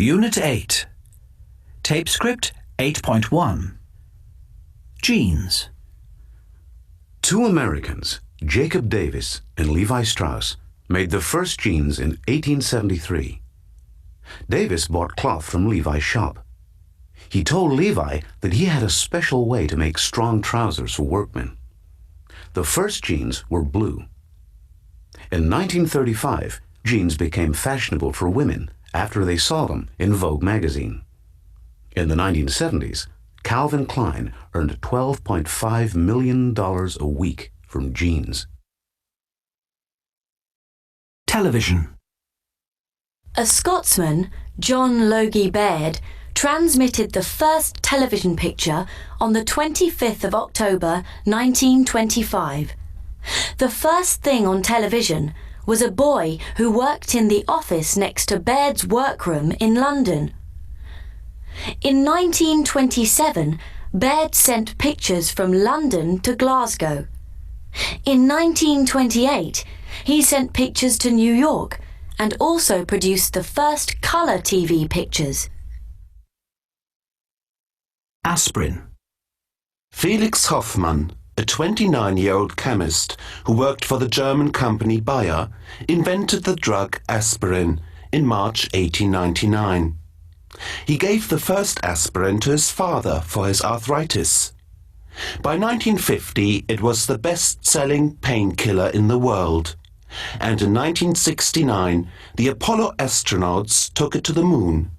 Unit 8. Tape script 8.1. Jeans. Two Americans, Jacob Davis and Levi Strauss, made the first jeans in 1873. Davis bought cloth from Levi's shop. He told Levi that he had a special way to make strong trousers for workmen. The first jeans were blue. In 1935, jeans became fashionable for women after they saw them in Vogue magazine. In the 1970s, Calvin Klein earned $12.5 million a week from jeans. Television. A Scotsman, John Logie Baird, transmitted the first television picture on the 25th of October 1925. The first thing on television was a boy who worked in the office next to Baird's workroom in London. In 1927, Baird sent pictures from London to Glasgow. In 1928, he sent pictures to New York and also produced the first colour TV pictures. Aspirin. Felix Hoffmann, a 29-year-old chemist who worked for the German company Bayer, invented the drug aspirin in March 1899. He gave the first aspirin to his father for his arthritis. By 1950, it was the best-selling painkiller in the world. And in 1969, the Apollo astronauts took it to the moon.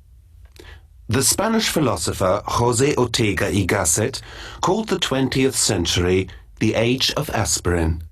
The Spanish philosopher José Ortega y Gasset called the 20th century the age of aspirin.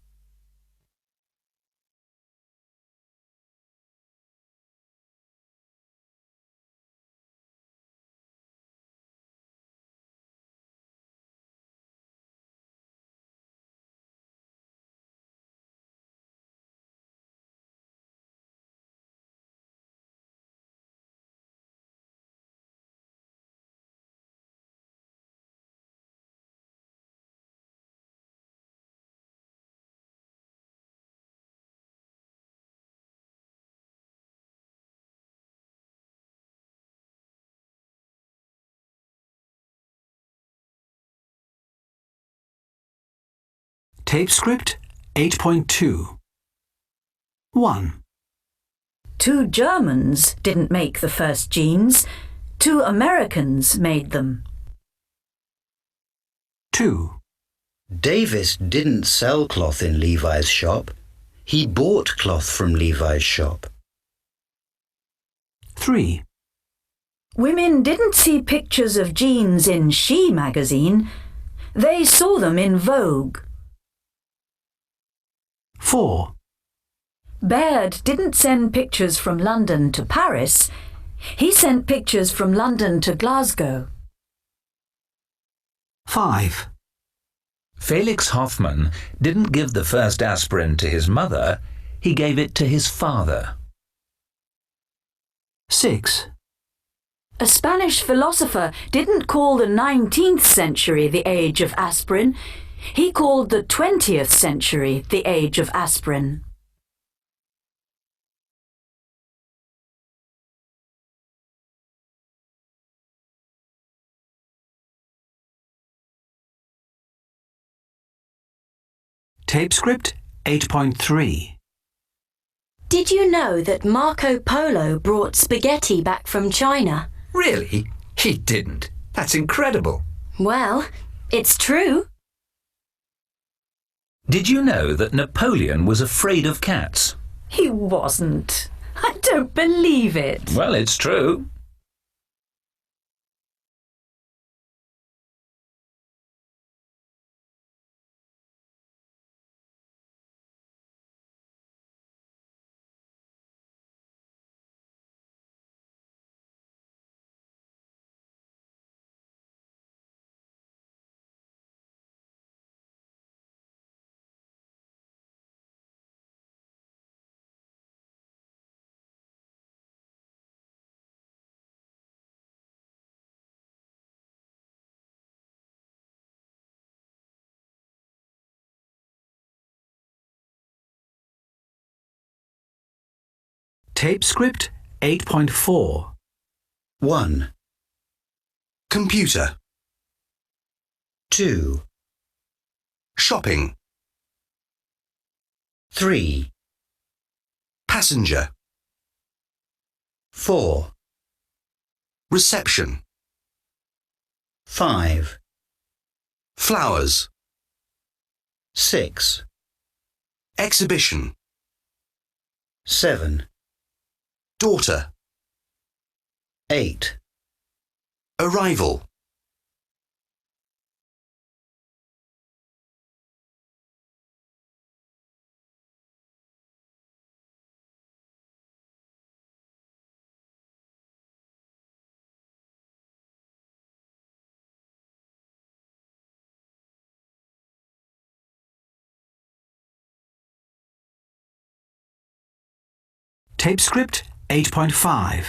Tape script 8.2. 1. Two Germans didn't make the first jeans. Two Americans made them. 2. Davis didn't sell cloth in Levi's shop. He bought cloth from Levi's shop. 3. Women didn't see pictures of jeans in She magazine. They saw them in Vogue. 4. Baird didn't send pictures from London to Paris. He sent pictures from London to Glasgow. 5. Felix Hoffmann didn't give the first aspirin to his mother, he gave it to his father. 6. A Spanish philosopher didn't call the 19th century the age of aspirin. He called the 20th century the age of aspirin. Tape script 8.3. Did you know that Marco Polo brought spaghetti back from China? Really? He didn't. That's incredible. Well, it's true. Did you know that Napoleon was afraid of cats? He wasn't. I don't believe it. Well, it's true. Tape script 8.4. 1, Computer. 2, Shopping. 3, Passenger. 4, Reception. 5, Flowers. 6, Exhibition. 7, Daughter. 8, Arrival. Tape script 8.5.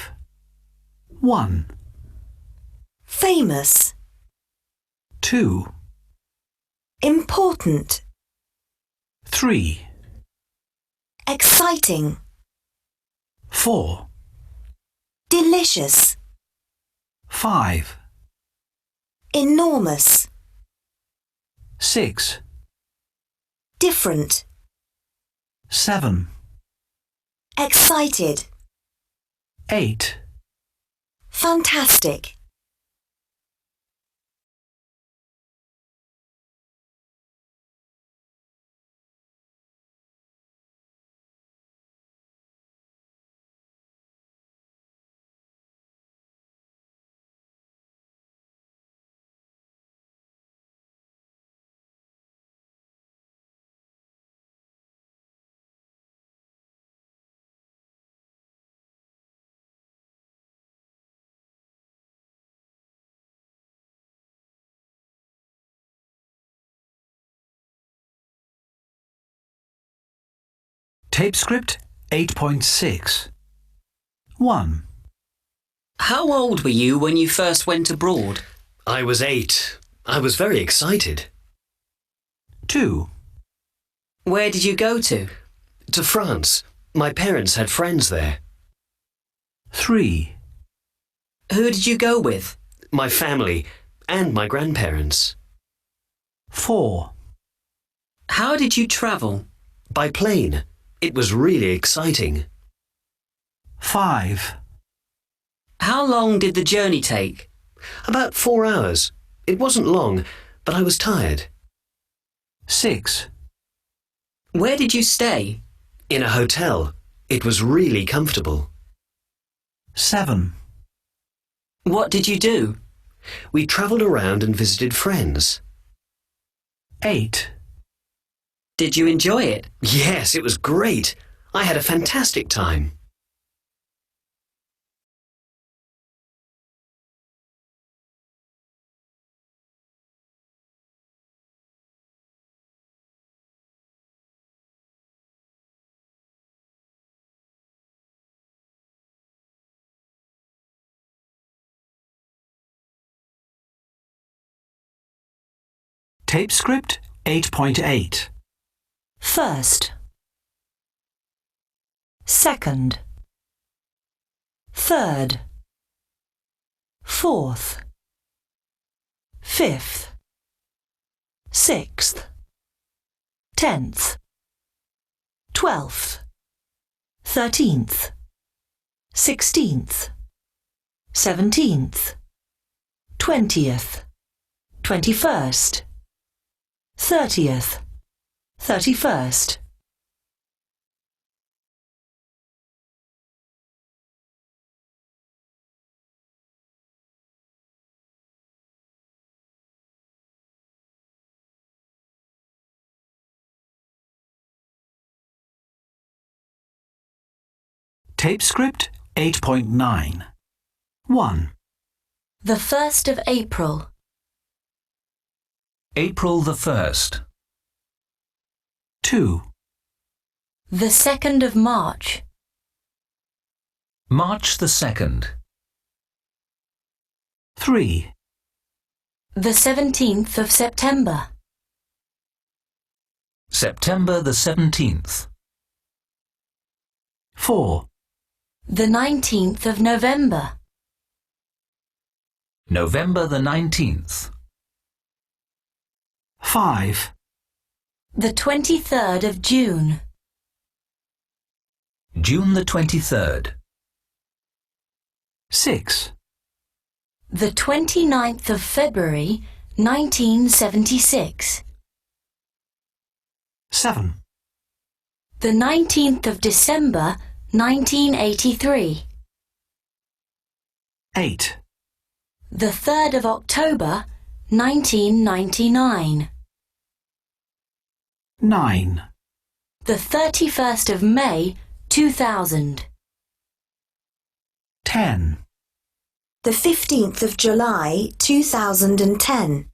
1, Famous. 2, Important. 3, Exciting. 4, Delicious. 5, Enormous. 6, Different. 7, Excited. 8. Fantastic. Tape script 8.6. 1, How old were you when you first went abroad? I was 8. I was very excited. 2, Where did you go to? To France. My parents had friends there. 3, Who did you go with? My family and my grandparents. 4, How did you travel? By plane. It was really exciting. 5, How long did the journey take? About 4 hours. It wasn't long, but I was tired. 6, Where did you stay? In a hotel. It was really comfortable. 7, What did you do? We travelled around and visited friends. 8. Did you enjoy it? Yes, it was great. I had a fantastic time. Tape script 8.8. 1st, 2nd, 3rd, 4th, 5th, 6th, 10th, 12th, 13th, 16th, 17th, 20th, 21st, 30th, 31st. Tape script 8.9. 1, The 1st of April. April the 1st. 2, The 2nd of March. March the 2nd. 3, The 17th of September. September the 17th. 4, The 19th of November. November the 19th. 5. The 23rd of June. June the 23rd. 6. The 29th of February, 1976. 7. The 19th of December, 1983. 8. The 3rd of October, 1999. 9. The 31st of May, 2000. 10. The 15th of July, 2010.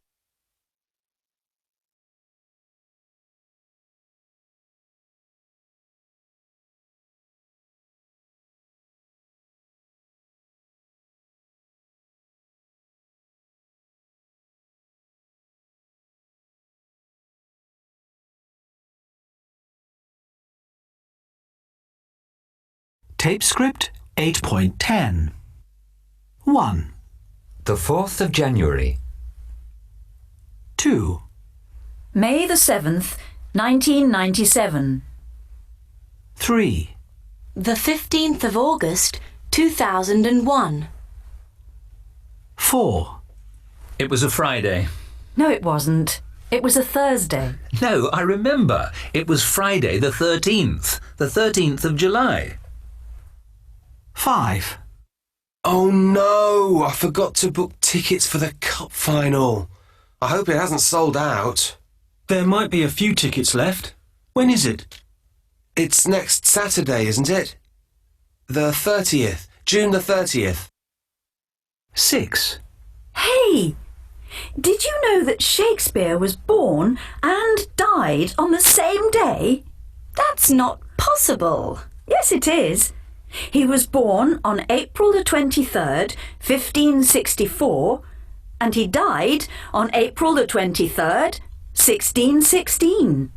Tape script 8.10. 1. The 4th of January. 2. May the 7th, 1997. 3. The 15th of August, 2001. 4. It was a Friday. No, it wasn't. It was a Thursday. No, I remember. It was Friday the 13th. The 13th of July. 5. Oh no, I forgot to book tickets for the cup final. I hope it hasn't sold out. There might be a few tickets left. When is it? It's next Saturday, isn't it? The 30th, June the 30th. 6. Hey! Did you know that Shakespeare was born and died on the same day? That's not possible. Yes, it is. He was born on April the 23rd, 1564, and he died on April the 23rd, 1616.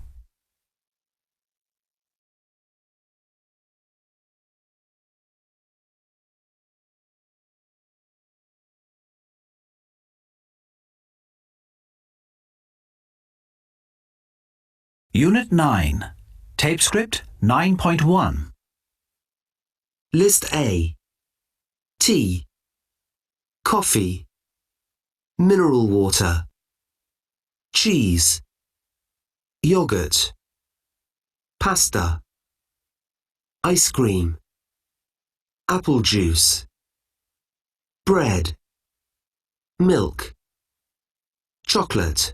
Unit 9. Tape script 9.1. List A. Tea, coffee, mineral water, cheese, yogurt, pasta, ice cream, apple juice, bread, milk, chocolate,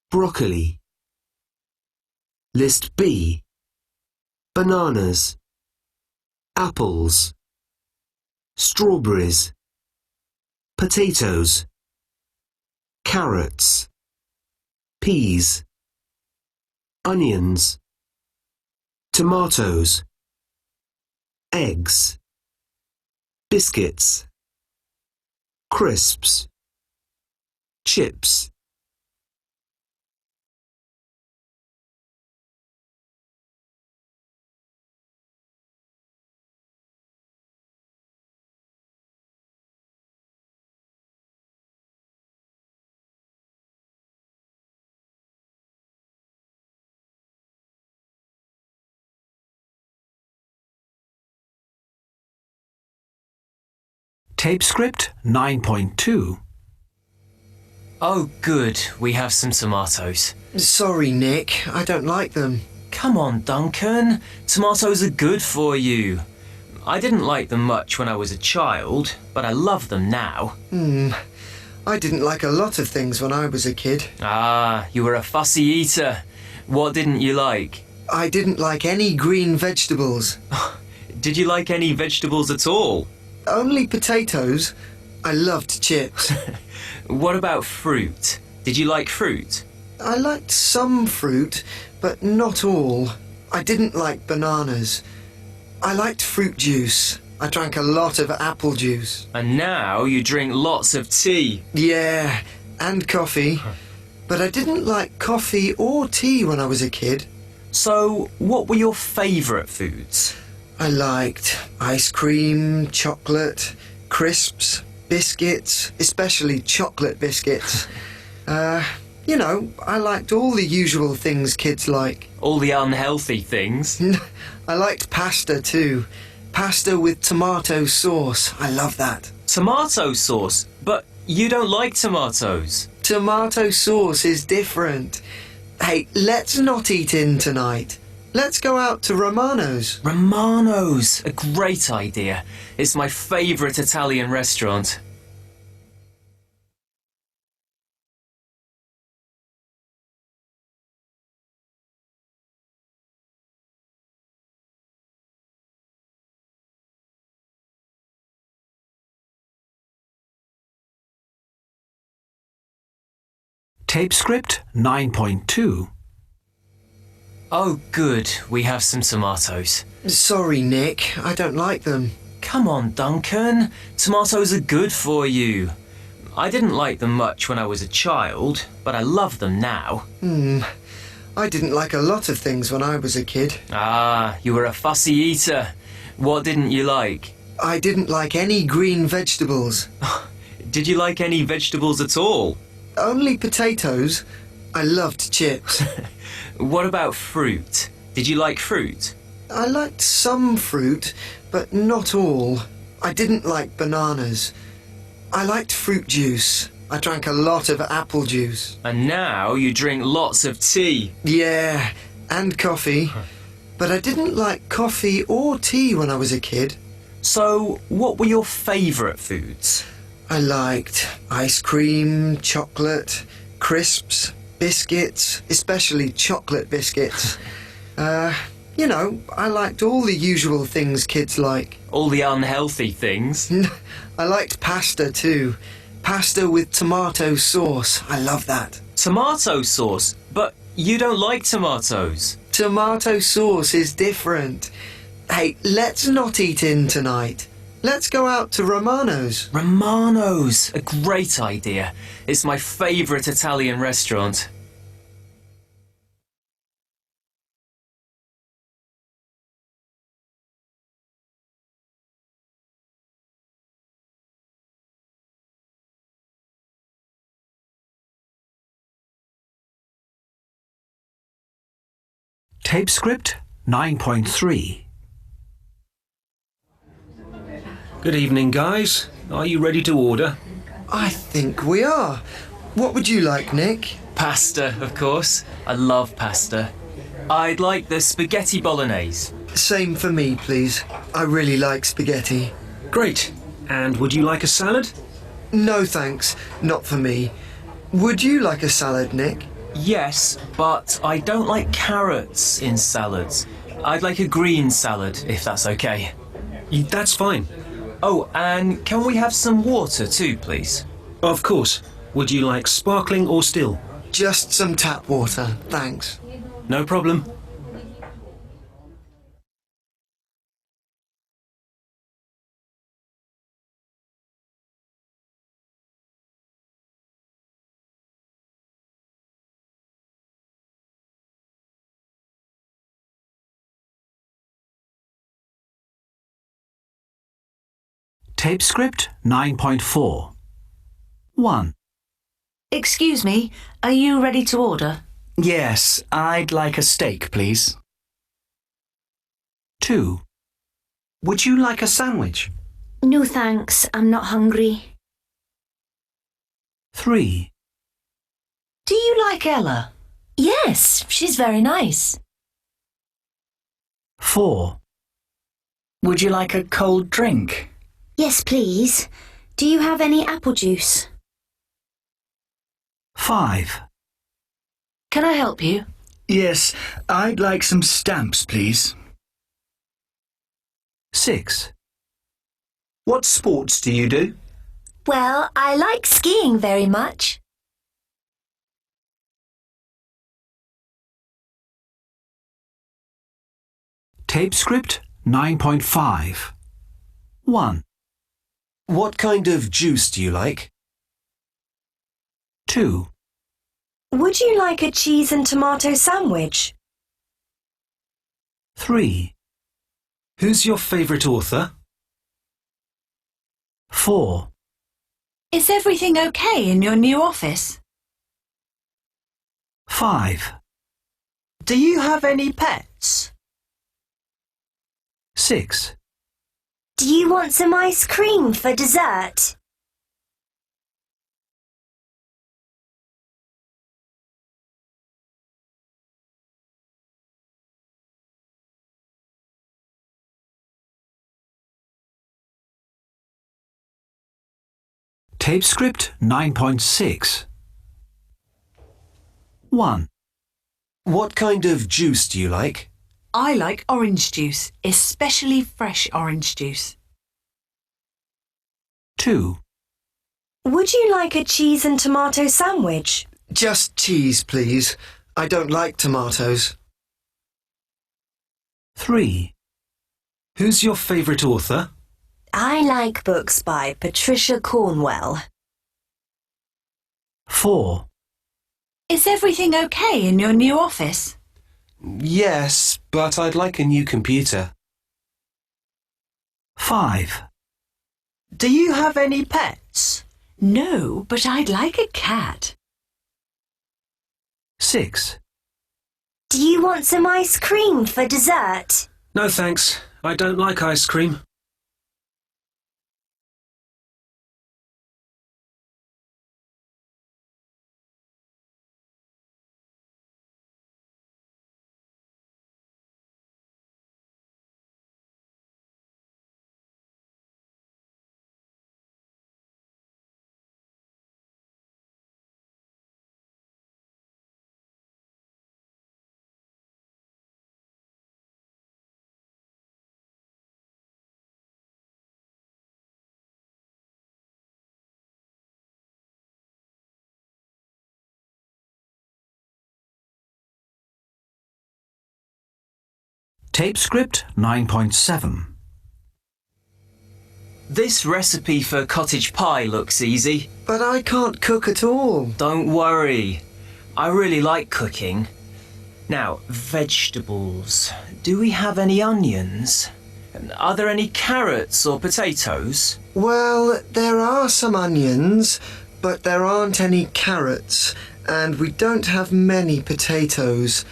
broccoli. List B. Bananas, apples, strawberries, potatoes, carrots, peas, onions, tomatoes, eggs, biscuits, crisps, chips. Tape script 9.2. Oh, good. We have some tomatoes. Sorry, Nick. I don't like them. Come on, Duncan. Tomatoes are good for you. I didn't like them much when I was a child, but I love them now. I didn't like a lot of things when I was a kid. Ah, you were a fussy eater. What didn't you like? I didn't like any green vegetables. Did you like any vegetables at all? Only potatoes. I loved chips. What about fruit? Did you like fruit? I liked some fruit, but not all. I didn't like bananas. I liked fruit juice. I drank a lot of apple juice. And now you drink lots of tea. Yeah, and coffee. But I didn't like coffee or tea when I was a kid. So, what were your favourite foods? I liked ice cream, chocolate, crisps, biscuits, especially chocolate biscuits. You know, I liked all the usual things kids like. All the unhealthy things? I liked pasta too. Pasta with tomato sauce. I love that. Tomato sauce? But you don't like tomatoes. Tomato sauce is different. Hey, let's not eat in tonight. Let's go out to Romano's. Romano's? A great idea. It's my favourite Italian restaurant. Tape script 9.2. Oh, good. We have some tomatoes. Sorry, Nick. I don't like them. Come on, Duncan. Tomatoes are good for you. I didn't like them much when I was a child, but I love them now. I didn't like a lot of things when I was a kid. Ah, you were a fussy eater. What didn't you like? I didn't like any green vegetables. Did you like any vegetables at all? Only potatoes. I loved chips. What about fruit? Did you like fruit? I liked some fruit, but not all. I didn't like bananas. I liked fruit juice. I drank a lot of apple juice. And now you drink lots of tea. Yeah, and coffee. But I didn't like coffee or tea when I was a kid. So, what were your favourite foods? I liked ice cream, chocolate, crisps, biscuits, especially chocolate biscuits. You know, I liked all the usual things kids like. All the unhealthy things? I liked pasta too. Pasta with tomato sauce. I love that. Tomato sauce? But you don't like tomatoes. Tomato sauce is different. Hey, let's not eat in tonight. Let's go out to Romano's. Romano's? A great idea. It's my favourite Italian restaurant. Tape script 9.3. Good evening, guys. Are you ready to order? I think we are. What would you like, Nick? Pasta, of course. I love pasta. I'd like the spaghetti bolognese. Same for me, please. I really like spaghetti. Great. And would you like a salad? No, thanks. Not for me. Would you like a salad, Nick? Yes, but I don't like carrots in salads. I'd like a green salad, if that's okay. That's fine. Oh, and can we have some water too, please? Of course. Would you like sparkling or still? Just some tap water, thanks. No problem. Tape script 9.4. 1. Excuse me, are you ready to order? Yes, I'd like a steak, please. 2. Would you like a sandwich? No thanks, I'm not hungry. 3. Do you like Ella? Yes, she's very nice. 4. Would you like a cold drink? Yes, please. Do you have any apple juice? 5. Can I help you? Yes, I'd like some stamps, please. 6. What sports do you do? Well, I like skiing very much. Tape script 9.5. 1. What kind of juice do you like? 2. Would you like a cheese and tomato sandwich? 3. Who's your favourite author? 4. Is everything okay in your new office? 5, Do you have any pets? 6, Do you want some ice cream for dessert? Tape script 9.6. 1, What kind of juice do you like? I like orange juice, especially fresh orange juice. 2, Would you like a cheese and tomato sandwich? Just cheese, please. I don't like tomatoes. 3, Who's your favourite author? I like books by Patricia Cornwell. 4, Is everything okay in your new office? Yes, but I'd like a new computer. 5, Do you have any pets? No, but I'd like a cat. 6, Do you want some ice cream for dessert? No thanks, I don't like ice cream. Tape script 9.7. This recipe for cottage pie looks easy. But I can't cook at all. Don't worry. I really like cooking. Now, vegetables. Do we have any onions? Are there any carrots or potatoes? Well, there are some onions, but there aren't any carrots, and we don't have many potatoes.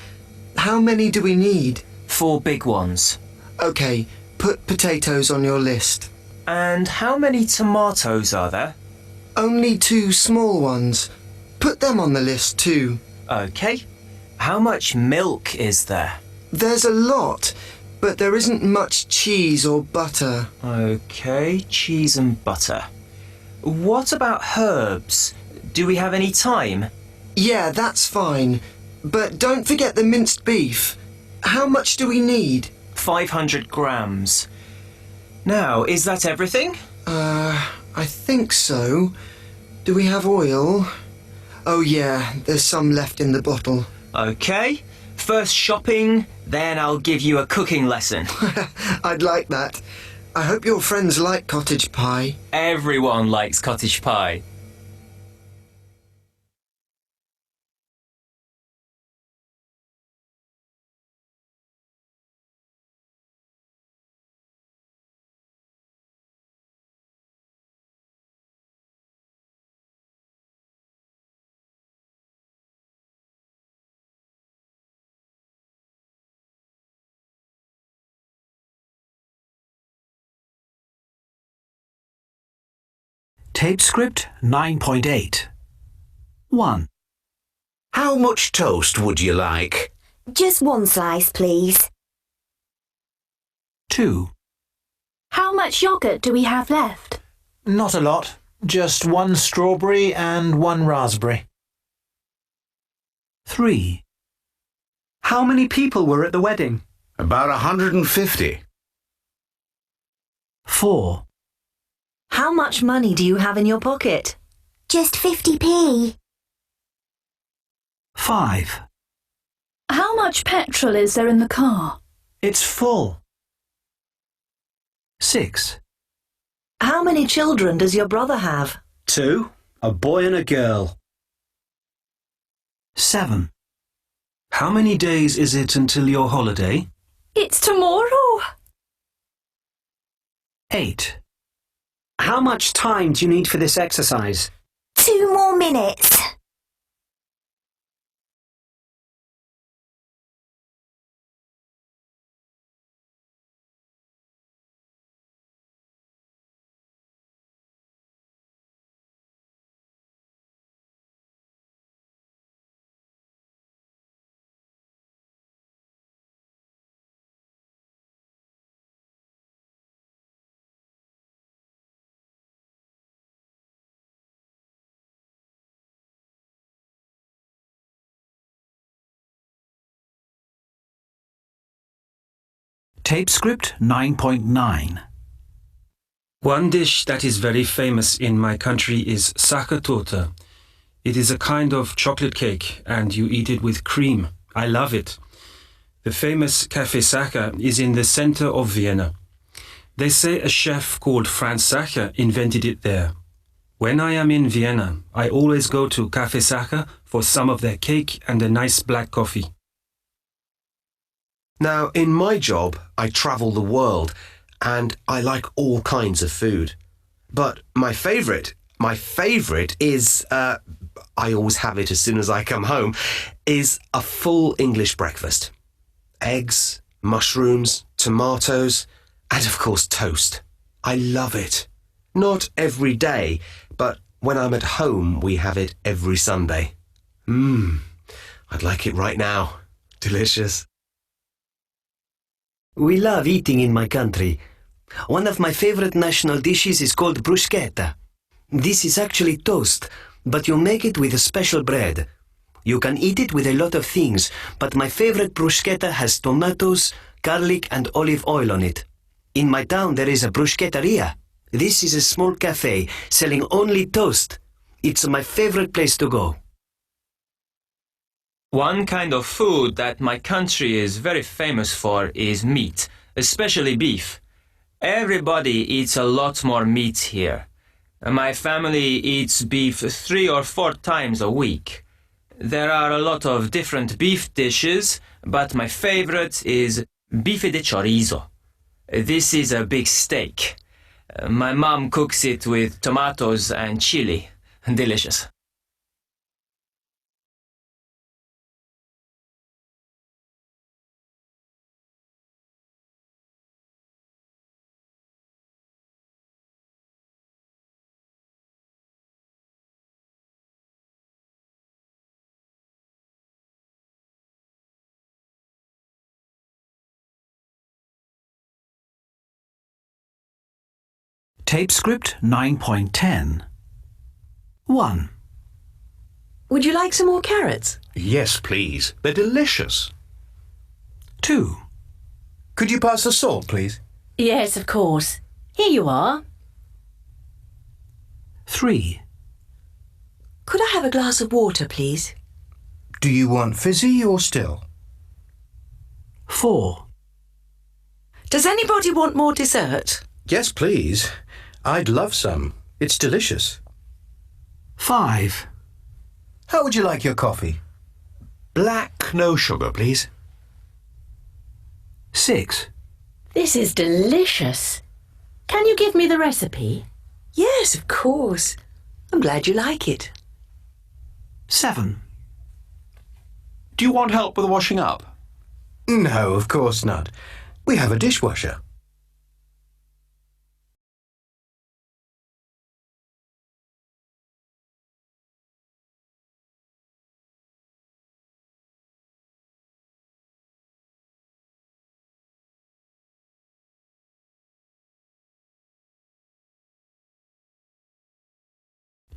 How many do we need? 4 big ones. OK, put potatoes on your list. And how many tomatoes are there? Only 2 small ones. Put them on the list too. OK. How much milk is there? There's a lot, but there isn't much cheese or butter. OK, cheese and butter. What about herbs? Do we have any thyme? Yeah, that's fine. But don't forget the minced beef. How much do we need? 500 grams. Now, is that everything? I think so. Do we have oil? Oh yeah, there's some left in the bottle. OK. First shopping, then I'll give you a cooking lesson. I'd like that. I hope your friends like cottage pie. Everyone likes cottage pie. Tape script 9.8. 1, How much toast would you like? Just 1 slice, please. 2, How much yogurt do we have left? Not a lot. Just 1 strawberry and 1 raspberry. 3, How many people were at the wedding? About 150. 4, How much money do you have in your pocket? Just 50p. 5, How much petrol is there in the car? It's full. 6, How many children does your brother have? 2, a boy and a girl. 7, How many days is it until your holiday? It's tomorrow. 8, How much time do you need for this exercise? 2 more minutes. Tape script 9.9. One dish that is very famous in my country is sachertorte. It is a kind of chocolate cake and you eat it with cream. I love it. The famous Café Sacher is in the center of Vienna. They say a chef called Franz Sacher invented it there. When I am in Vienna, I always go to Café Sacher for some of their cake and a nice black coffee. Now, in my job, I travel the world, and I like all kinds of food. But my favourite is, I always have it as soon as I come home, is a full English breakfast. Eggs, mushrooms, tomatoes, and of course toast. I love it. Not every day, but when I'm at home, we have it every Sunday. I'd like it right now. Delicious. We love eating in my country. One of my favorite national dishes is called Bruschetta. This is actually toast, but you make it with a special bread. You can eat it with a lot of things, but my favorite bruschetta has tomatoes, garlic and olive oil on it. In my town there is a bruschetteria. This is a small cafe selling only toast. It's my favorite place to go. One kind of food that my country is very famous for is meat, especially beef. Everybody eats a lot more meat here. My family eats beef 3 or 4 times a week. There are a lot of different beef dishes, but my favorite is bife de chorizo. This is a big steak. My mom cooks it with tomatoes and chili. Delicious. Tape script 9.10. 1. Would you like some more carrots? Yes, please. They're delicious. 2. Could you pass the salt, please? Yes, of course. Here you are. 3. Could I have a glass of water, please? Do you want fizzy or still? 4. Does anybody want more dessert? Yes, please. I'd love some. It's delicious. 5. How would you like your coffee? Black, no sugar, please. 6. This is delicious. Can you give me the recipe? Yes, of course. I'm glad you like it. 7. Do you want help with the washing up? No, of course not. We have a dishwasher.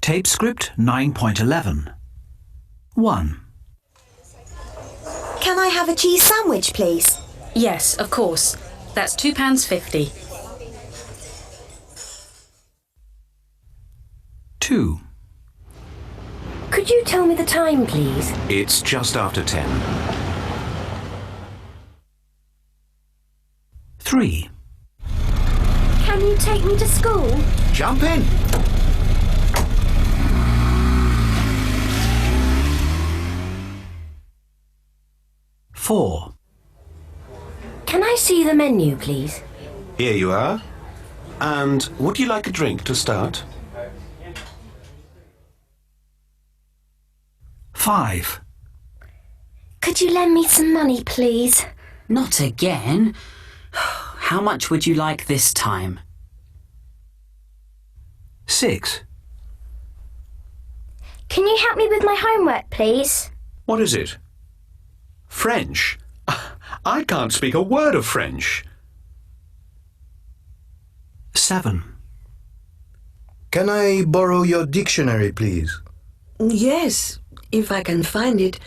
Tape script 9.11. 1. Can I have a cheese sandwich, please? Yes, of course. That's £2.50. 2. Could you tell me the time, please? It's just after 10. 3. Can you take me to school? Jump in! 4. Can I see the menu, please? Here you are. And would you like a drink to start? 5. Could you lend me some money, please? Not again. How much would you like this time? 6. Can you help me with my homework, please? What is it? French? I can't speak a word of French. 7. Can I borrow your dictionary, please? Yes, if I can find it.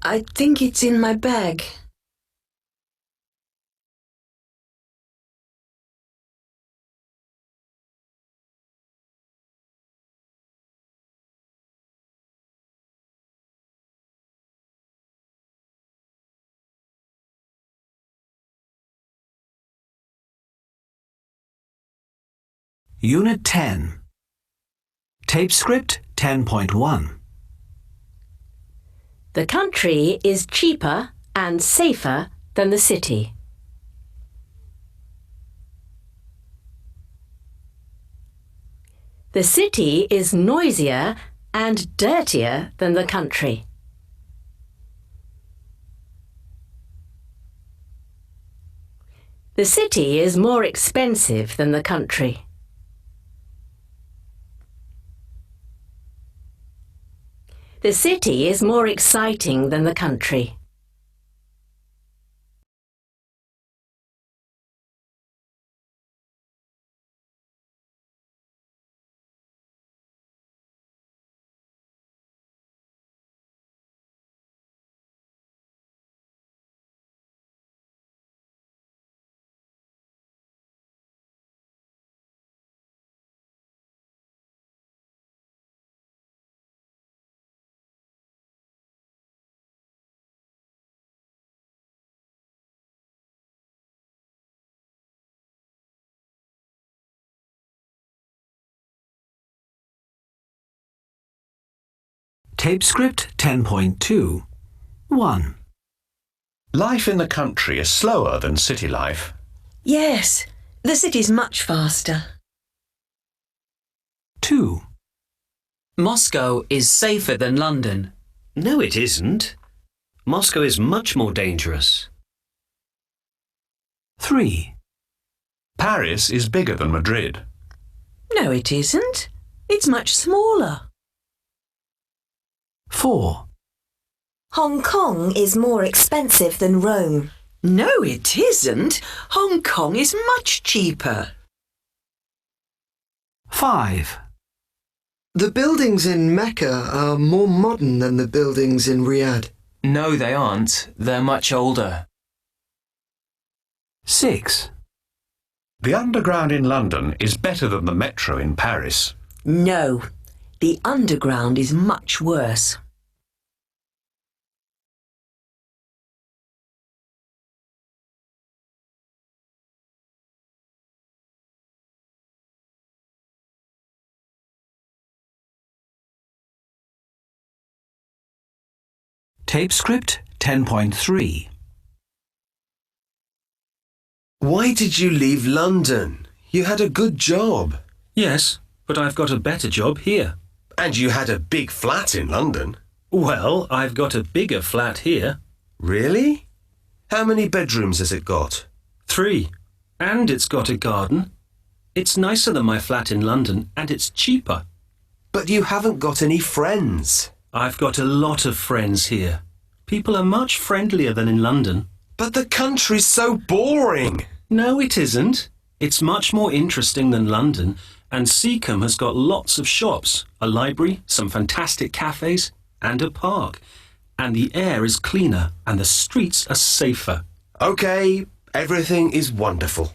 I think it's in my bag. Unit 10. Tape script 10.1. The country is cheaper and safer than the city. The city is noisier and dirtier than the country. The city is more expensive than the country. The city is more exciting than the country. Tape script 10.2. 1. Life in the country is slower than city life. Yes, the city's much faster. 2. Moscow is safer than London. No, it isn't. Moscow is much more dangerous. 3. Paris is bigger than Madrid. No, it isn't. It's much smaller. 4. Hong Kong is more expensive than Rome. No, it isn't. Hong Kong is much cheaper. 5. The buildings in Mecca are more modern than the buildings in Riyadh. No, they aren't. They're much older. 6. The underground in London is better than the metro in Paris. No, the underground is much worse. Tape script 10.3. Why did you leave London? You had a good job. Yes, but I've got a better job here. And you had a big flat in London. Well, I've got a bigger flat here. Really? How many bedrooms has it got? 3. And it's got a garden. It's nicer than my flat in London, and it's cheaper. But you haven't got any friends. I've got a lot of friends here. People are much friendlier than in London. But the country's so boring. No, it isn't. It's much more interesting than London, and Seacombe has got lots of shops, a library, some fantastic cafes, and a park. And the air is cleaner, and the streets are safer. OK, everything is wonderful.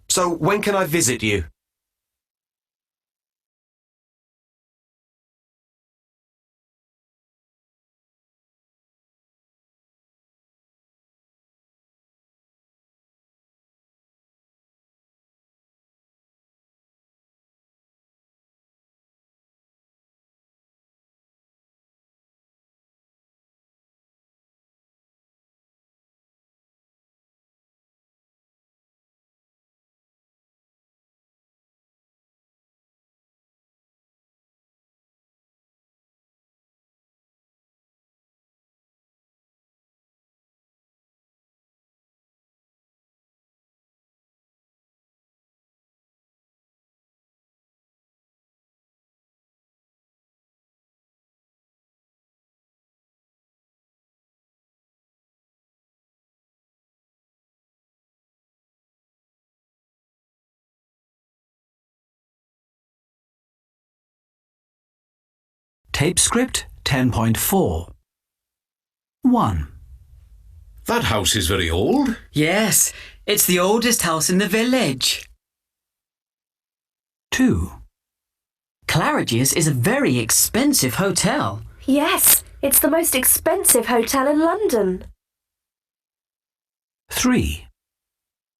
So when can I visit you? Tape script 10.4. 1. That house is very old. Yes, it's the oldest house in the village. 2. Claridge's is a very expensive hotel. Yes, it's the most expensive hotel in London. 3.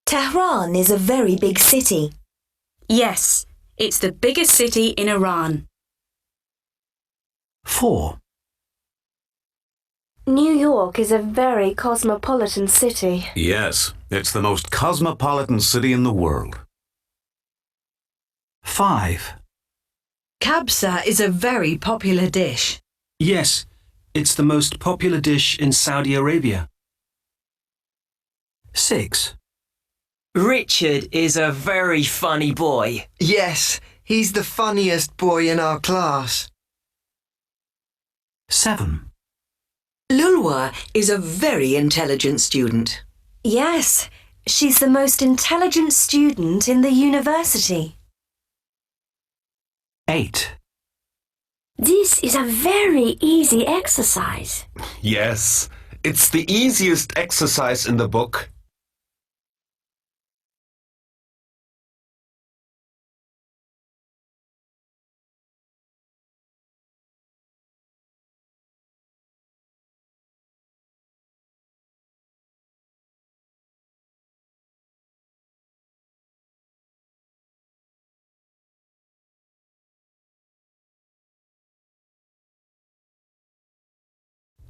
Tehran is a very big city. Yes, it's the biggest city in Iran. 4. New York is a very cosmopolitan city. Yes, it's the most cosmopolitan city in the world. 5. Kabsa is a very popular dish. Yes, it's the most popular dish in Saudi Arabia. 6. Richard is a very funny boy. Yes, he's the funniest boy in our class. 7. Lulwa is a very intelligent student. Yes, she's the most intelligent student in the university. 8. This is a very easy exercise. Yes, it's the easiest exercise in the book.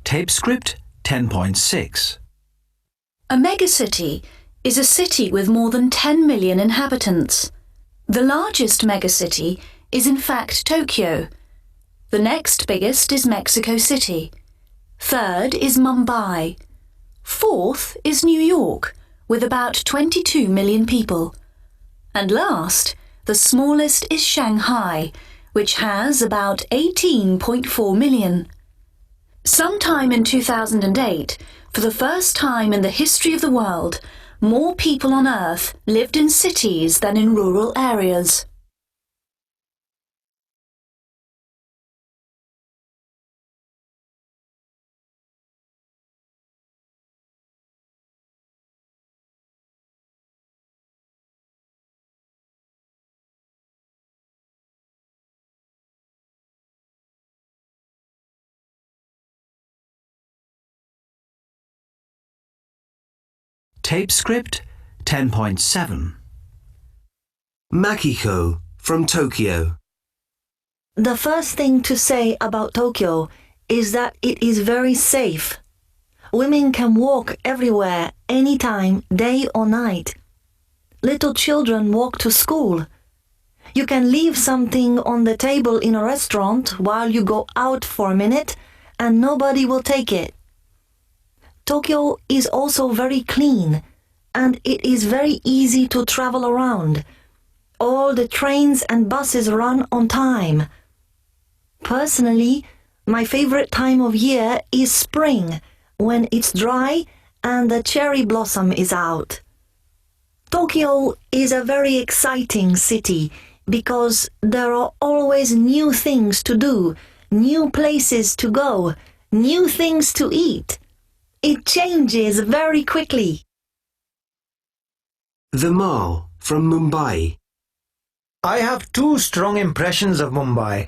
Tape script 10.6. A megacity is a city with more than 10 million inhabitants. The largest megacity is in fact Tokyo. The next biggest is Mexico City. Third is Mumbai. Fourth is New York, with about 22 million people. And last, the smallest is Shanghai, which has about 18.4 million. Sometime in 2008, for the first time in the history of the world, more people on Earth lived in cities than in rural areas. Tape script 10.7. Makiko from Tokyo. The first thing to say about Tokyo is that it is very safe. Women can walk everywhere, anytime, day or night. Little children walk to school. You can leave something on the table in a restaurant while you go out for a minute and nobody will take it. Tokyo is also very clean, and it is very easy to travel around. All the trains and buses run on time. Personally, my favorite time of year is spring, when it's dry and the cherry blossom is out. Tokyo is a very exciting city because there are always new things to do, new places to go, new things to eat. It changes very quickly. The Mall from Mumbai. I have two strong impressions of Mumbai.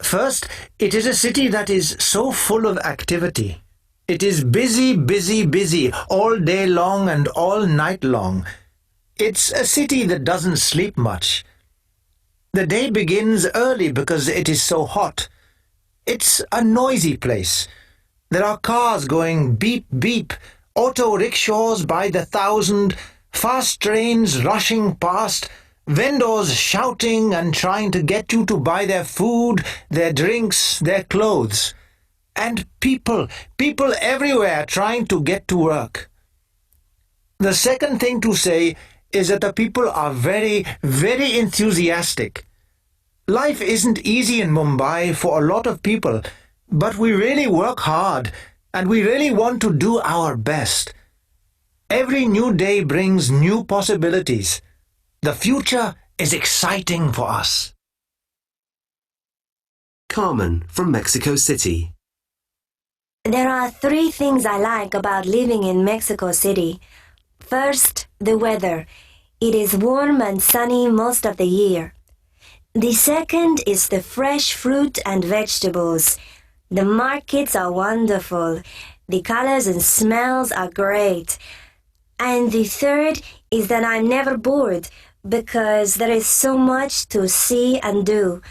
First, it is a city that is so full of activity. It is busy, busy, busy, all day long and all night long. It's a city that doesn't sleep much. The day begins early because it is so hot. It's a noisy place. There are cars going beep, beep, auto rickshaws by the thousand, fast trains rushing past, vendors shouting and trying to get you to buy their food, their drinks, their clothes. And people everywhere trying to get to work. The second thing to say is that the people are very, very enthusiastic. Life isn't easy in Mumbai for a lot of people, but we really work hard and we really want to do our best. Every new day brings new possibilities. The future is exciting for us. Carmen from Mexico City. There are 3 things I like about living in Mexico City. First, the weather. It is warm and sunny most of the year. The second is the fresh fruit and vegetables. The markets are wonderful. The colors and smells are great. And the third is that I'm never bored because there is so much to see and do.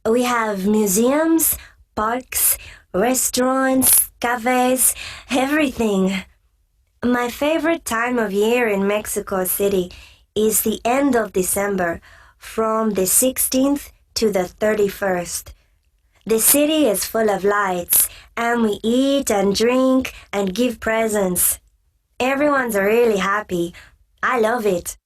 We have museums, parks, restaurants, cafes, everything. My favorite time of year in Mexico City is the end of December, from the 16th to the 31st. The city is full of lights, and we eat and drink and give presents. Everyone's really happy. I love it.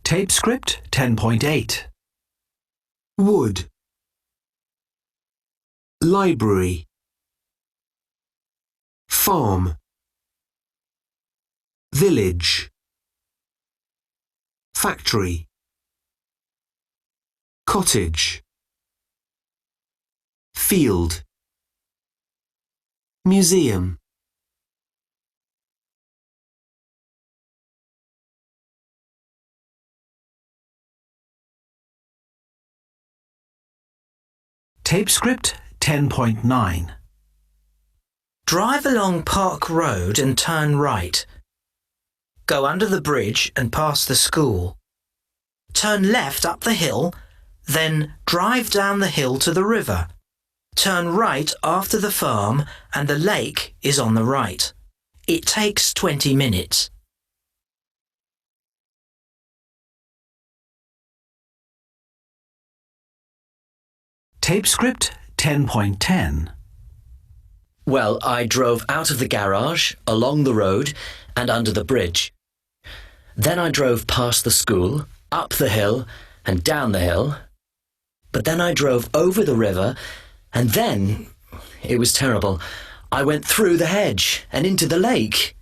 Tape script 10.8. Wood. Library. Farm. Village. Factory. Cottage. Field. Museum. Tape script 10.9. Drive along Park Road and turn right. Go under the bridge and past the school. Turn left up the hill, then drive down the hill to the river. Turn right after the farm and the lake is on the right. It takes 20 minutes. Tape script 10.10. Well, I drove out of the garage, along the road, and under the bridge. Then I drove past the school, up the hill, and down the hill. But then I drove over the river, and then, it was terrible, I went through the hedge and into the lake.